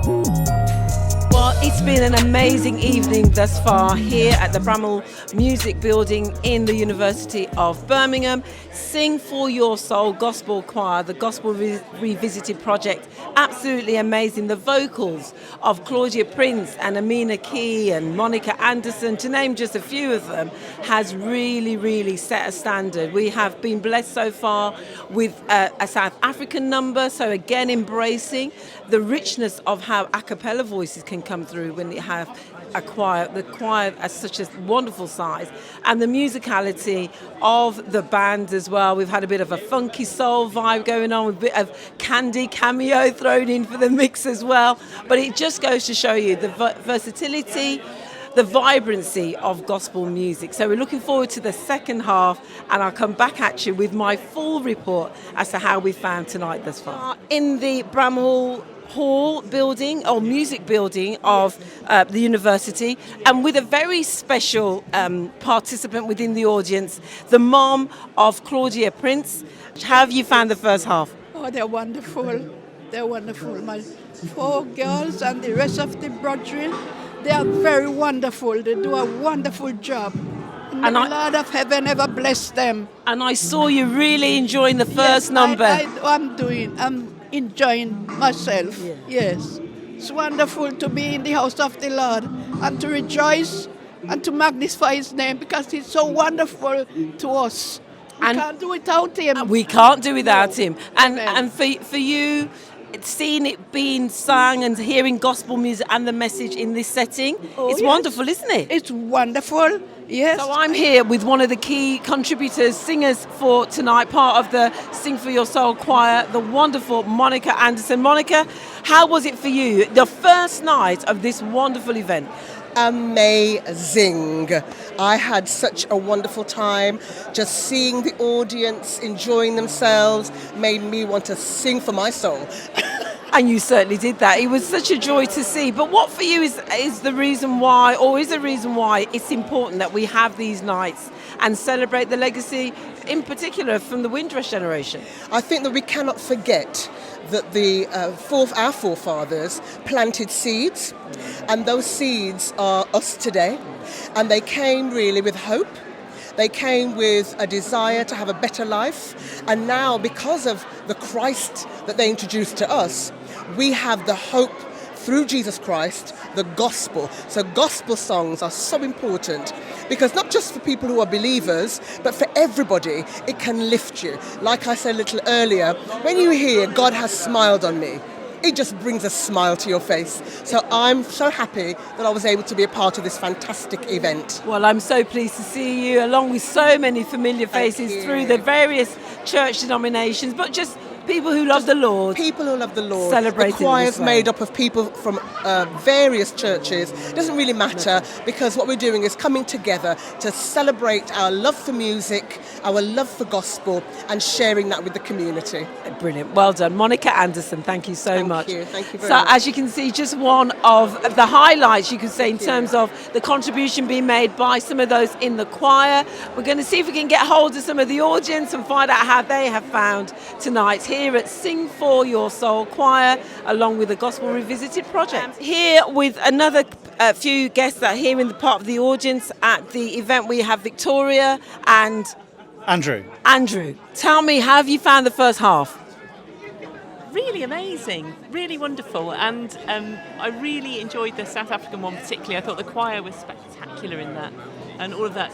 Well, it's been an amazing evening thus far here at the Bramall Music Building in the University of Birmingham. Sing for Your Soul Gospel Choir, the Gospel Revisited project. Absolutely amazing. The vocals of Claudia Prince and Amina Key and Monica Anderson, to name just a few of them, has really set a standard. We have been blessed so far with a South African number, so again embracing the richness of how a cappella voices can come through when you have a choir, the choir as such a wonderful size, and the musicality of the band as well. We've had a bit of a funky soul vibe going on with a bit of Candy cameo thrown in for the mix as well. But it just goes to show you the versatility, the vibrancy of gospel music. So we're looking forward to the second half, and I'll come back at you with my full report as to how we found tonight thus far. In the Bramall Hall building or music building of the university, and with a very special participant within the audience, the mom of Claudia Prince. How have you found the first half? Oh, they're wonderful. They're wonderful. My four girls and the rest of the brethren, they are very wonderful. They do a wonderful job. And the Lord of Heaven ever bless them. And I saw you really enjoying the first number. I'm enjoying myself. Yeah. Yes. It's wonderful to be in the house of the Lord and to rejoice and to magnify His name, because He's so wonderful to us. We can't do without Him. We can't do without Him. And for you, seeing it being sung and hearing gospel music and the message in this setting, it's wonderful, isn't it? It's wonderful, yes. So I'm here with one of the key contributors, singers for tonight, part of the Sing for Your Soul choir, the wonderful Monica Anderson. Monica, how was it for you, the first night of this wonderful event? Amazing. I had such a wonderful time. Just seeing the audience enjoying themselves made me want to sing for my soul. And you certainly did that. It was such a joy to see. But what for you is the reason why, or is the reason why it's important that we have these nights and celebrate the legacy, in particular from the Windrush generation? I think that we cannot forget that our forefathers planted seeds, and those seeds are us today. And they came really with hope. They came with a desire to have a better life. And now, because of the Christ that they introduced to us, we have the hope through Jesus Christ, the gospel. So gospel songs are so important, because not just for people who are believers, but for everybody, it can lift you. Like I said a little earlier, when you hear God has smiled on me, it just brings a smile to your face. So I'm so happy that I was able to be a part of this fantastic event. Well, I'm so pleased to see you, along with so many familiar faces through the various church denominations, but just people who love the Lord. People who love the Lord. Celebrating the choir's made up of people from various churches. It doesn't really matter, because what we're doing is coming together to celebrate our love for music, our love for gospel, and sharing that with the community. Brilliant. Well done. Monica Anderson, thank you so much. Thank you very much. So as you can see, just one of the highlights, you could say, in terms of the contribution being made by some of those in the choir. We're going to see if we can get hold of some of the audience and find out how they have found tonight here at Sing for Your Soul choir, along with the Gospel Revisited project. Here with another few guests that are here in the part of the audience at the event. We have Victoria and Andrew. Tell me, how have you found the first half? Really amazing, really wonderful, and I really enjoyed the South African one particularly. I thought the choir was spectacular in that, and all of that,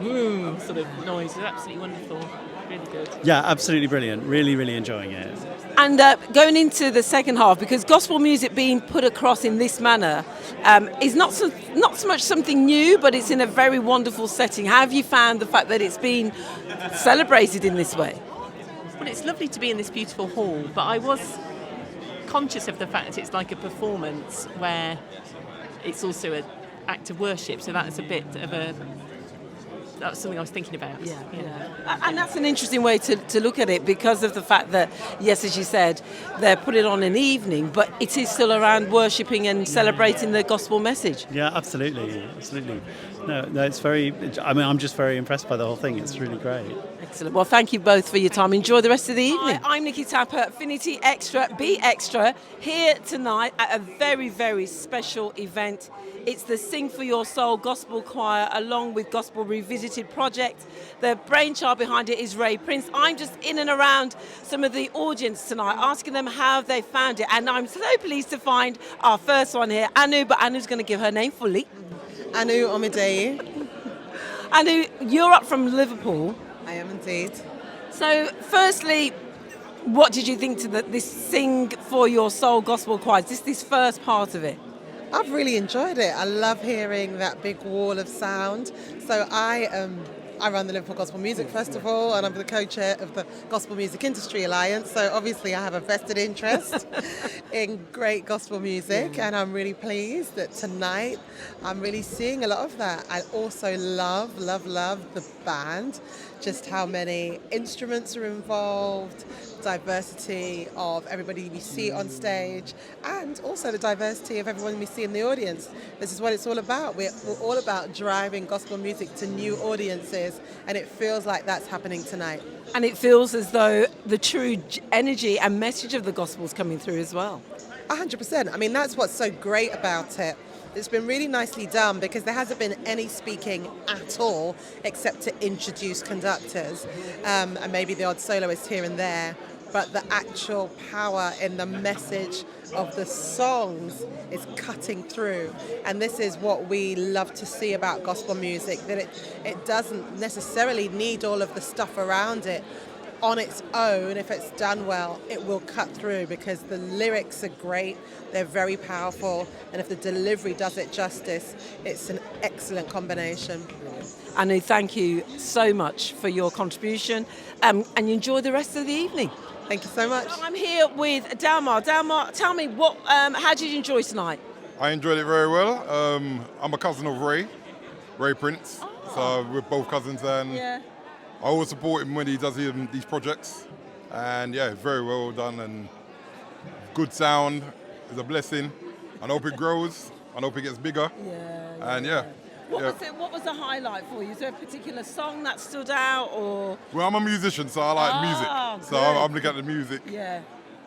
boom sort of noise was absolutely wonderful. Really good. Yeah, absolutely brilliant. Really enjoying it. And going into the second half, because gospel music being put across in this manner is not so much something new, but it's in a very wonderful setting. How have you found the fact that it's been celebrated in this way? Well, it's lovely to be in this beautiful hall, but I was conscious of the fact that it's like a performance where it's also an act of worship, so that's a bit of was something I was thinking about. And that's an interesting way to look at it, because of the fact that, yes, as you said, they're put it on an evening, but it is still around worshipping and celebrating the gospel message. Yeah, absolutely. No, it's very. I mean, I'm just very impressed by the whole thing. It's really great. Excellent. Well, thank you both for your time. Enjoy the rest of the evening. Hi, I'm Nikki Tapper, Affinity Xtra, Be Extra, here tonight at a very, very special event. It's the Sing for Your Soul Gospel Choir along with Gospel Revisited Project. The brainchild behind it is Ray Prince. I'm just in and around some of the audience tonight, asking them how they found it. And I'm so pleased to find our first one here, Anu, but Anu's going to give her name fully. Anu Omidei. Anu, you're up from Liverpool. I am indeed. So, firstly, what did you think to this Sing for Your Soul Gospel Choir? This first part of it? I've really enjoyed it. I love hearing that big wall of sound. So I run the Liverpool Gospel Music Festival, and I'm the co-chair of the Gospel Music Industry Alliance. So obviously I have a vested interest in great gospel music, and I'm really pleased that tonight I'm really seeing a lot of that. I also love the band, just how many instruments are involved, diversity of everybody we see on stage, and also the diversity of everyone we see in the audience. This is what it's all about. We're all about driving gospel music to new audiences, and it feels like that's happening tonight. And it feels as though the true energy and message of the gospel is coming through as well. 100%. I mean, that's what's so great about it. It's been really nicely done, because there hasn't been any speaking at all except to introduce conductors and maybe the odd soloist here and there. But the actual power in the message of the songs is cutting through. And this is what we love to see about gospel music, that it doesn't necessarily need all of the stuff around it. On its own, if it's done well, it will cut through, because the lyrics are great, they're very powerful, and if the delivery does it justice, it's an excellent combination. Anu, thank you so much for your contribution, and you enjoy the rest of the evening. Thank you so much. I'm here with Dalmar. Dalmar, tell me, how did you enjoy tonight? I enjoyed it very well. I'm a cousin of Ray Prince, so we're both cousins, and I always support him when he does these projects, and very well done, and good sound is a blessing, and I hope it grows, and I hope it gets bigger, What was the highlight for you? Is there a particular song that stood out, or? Well, I'm a musician, so I like music, so I'm looking at the music. Yeah.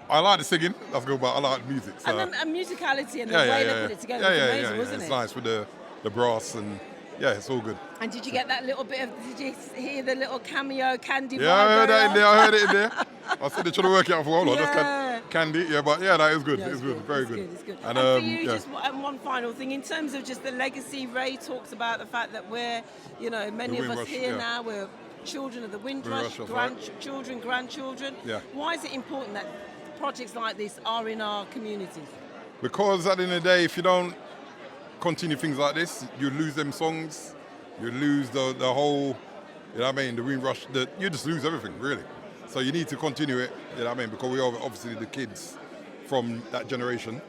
I like the singing, that's good, but I like music. So. And the musicality and the way they put it together was amazing, wasn't it? It's nice with the brass, and it's all good. And did you get that little bit of, did you hear the little cameo Candy vibe? Yeah, I heard that in there, I heard it in there. I said they're trying to work it out for a while, Yeah. just Candy, but that is good, it's good, very good. It's good. And, for you, just one final thing, in terms of just the legacy, Ray talks about the fact that we're, many of us here now, we're children of the Windrush, grandchildren, grandchildren. Yeah. Why is it important that projects like this are in our communities? Because at the end of the day, if you don't continue things like this, you lose them songs, you lose the whole, the Windrush, you just lose everything, really. So you need to continue it, because we are obviously the kids from that generation,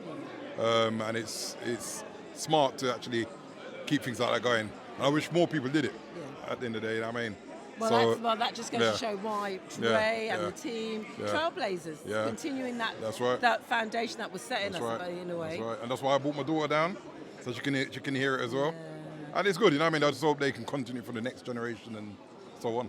and it's smart to actually keep things like that going. And I wish more people did it at the end of the day, Well, that just goes to show why Ray and the team, trailblazers, continuing that foundation that was set in us in a way. That's right. And that's why I brought my daughter down, so she can hear it as well. And it's good, I just hope they can continue for the next generation and so on.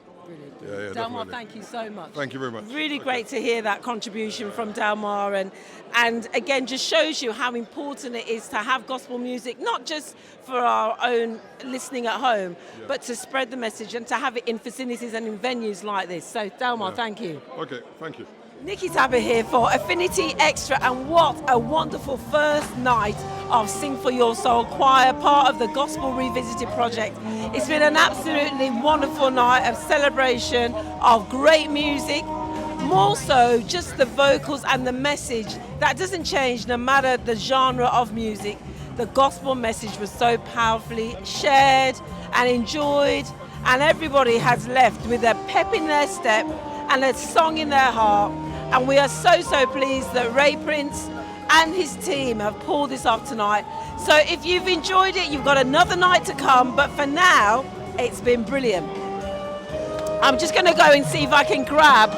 Brilliant. Dalmar, thank you so much. Thank you very much. Really great to hear that contribution from Dalmar, and again just shows you how important it is to have gospel music, not just for our own listening at home, but to spread the message and to have it in facilities and in venues like this. So Dalmar, thank you. Okay, thank you. Nikki Tapper here for Affinity Xtra, and what a wonderful first night of Sing for Your Soul Choir, part of the Gospel Revisited project. It's been an absolutely wonderful night of celebration of great music, more so just the vocals and the message that doesn't change no matter the genre of music. The gospel message was so powerfully shared and enjoyed, and everybody has left with a pep in their step and a song in their heart. And we are so pleased that Ray Prince and his team have pulled this off tonight. So if you've enjoyed it, you've got another night to come, but for now, It's been brilliant. I'm just going to go and see if I can grab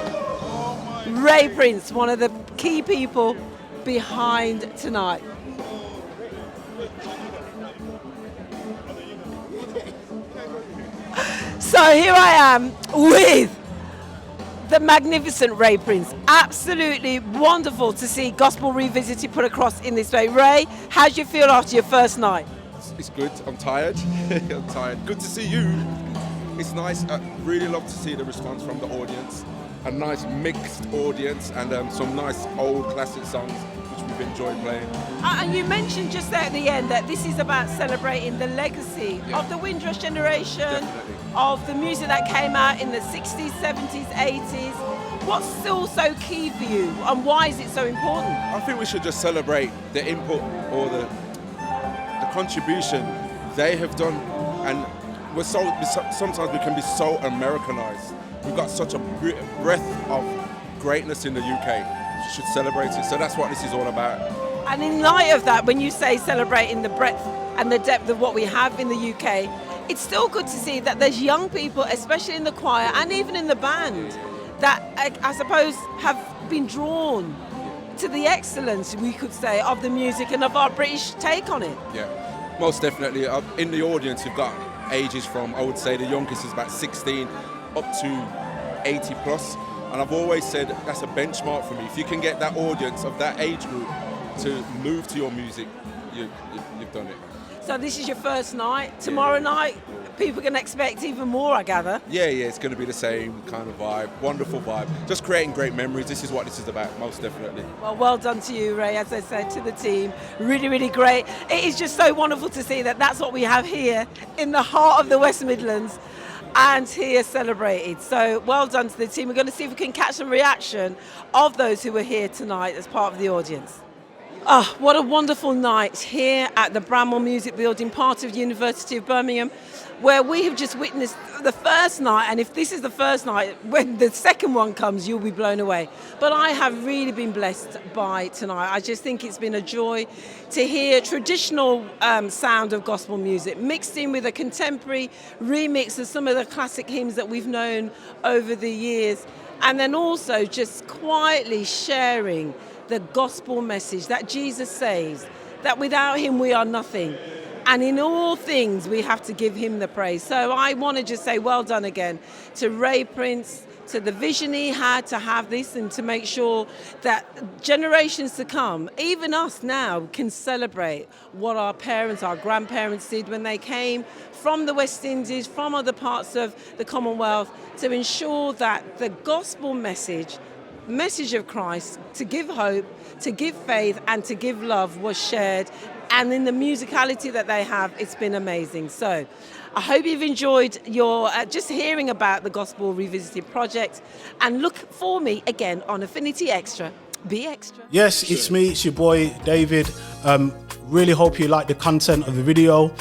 Ray Prince, one of the key people behind tonight. So here I am with the magnificent Ray Prince. Absolutely wonderful to see Gospel Revisited put across in this way. Ray, how do you feel after your first night? It's good. I'm tired. I'm tired. Good to see you. It's nice. I really love to see the response from the audience. A nice mixed audience and some nice old classic songs which we've enjoyed playing. And you mentioned just there at the end that this is about celebrating the legacy of the Windrush generation, Definitely. of the music that came out in the 60s, 70s, 80s. What's still so key for you and why is it so important? I think we should just celebrate the input or the contribution they have done, and sometimes we can be so Americanized. We've got such a breadth of greatness in the UK. We should celebrate it. So that's what this is all about. And in light of that, when you say celebrating the breadth and the depth of what we have in the UK, it's still good to see that there's young people, especially in the choir and even in the band, that I suppose have been drawn to the excellence, we could say, of the music and of our British take on it. Yeah, most definitely. In the audience, you've got ages from, I would say the youngest is about 16 up to 80 plus. And I've always said that's a benchmark for me. If you can get that audience of that age group to move to your music, you've done it. So this is your first night. Tomorrow night, people can expect even more, I gather. Yeah, it's going to be the same kind of vibe, wonderful vibe. Just creating great memories. This is what this is about, most definitely. Well done to you, Ray, as I said, to the team. Really, really great. It is just so wonderful to see that that's what we have here in the heart of the West Midlands and here celebrated. So well done to the team. We're going to see if we can catch some reaction of those who were here tonight as part of the audience. Oh, what a wonderful night here at the Bramall Music Building, part of the University of Birmingham, where we have just witnessed the first night, and if this is the first night, when the second one comes, you'll be blown away. But I have really been blessed by tonight. I just think it's been a joy to hear traditional sound of gospel music mixed in with a contemporary remix of some of the classic hymns that we've known over the years, and then also just quietly sharing the gospel message that Jesus saves, that without him we are nothing. And in all things, we have to give him the praise. So I want to just say well done again to Ray Prince, to the vision he had to have this and to make sure that generations to come, even us now, can celebrate what our parents, our grandparents did when they came from the West Indies, from other parts of the Commonwealth, to ensure that the gospel message of Christ, to give hope, to give faith and to give love was shared, and in the musicality that they have, it's been amazing. So I hope you've enjoyed your just hearing about the Gospel Revisited project, and look for me again on Affinity Xtra. Be extra. Yes, it's me, it's your boy David. Really hope you like the content of the video.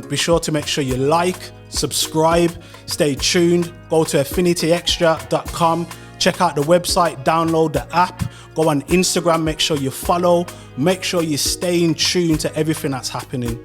Be sure to make sure you like, subscribe, stay tuned, go to affinityxtra.com. Check out the website, download the app, go on Instagram, make sure you follow, make sure you stay in tune to everything that's happening.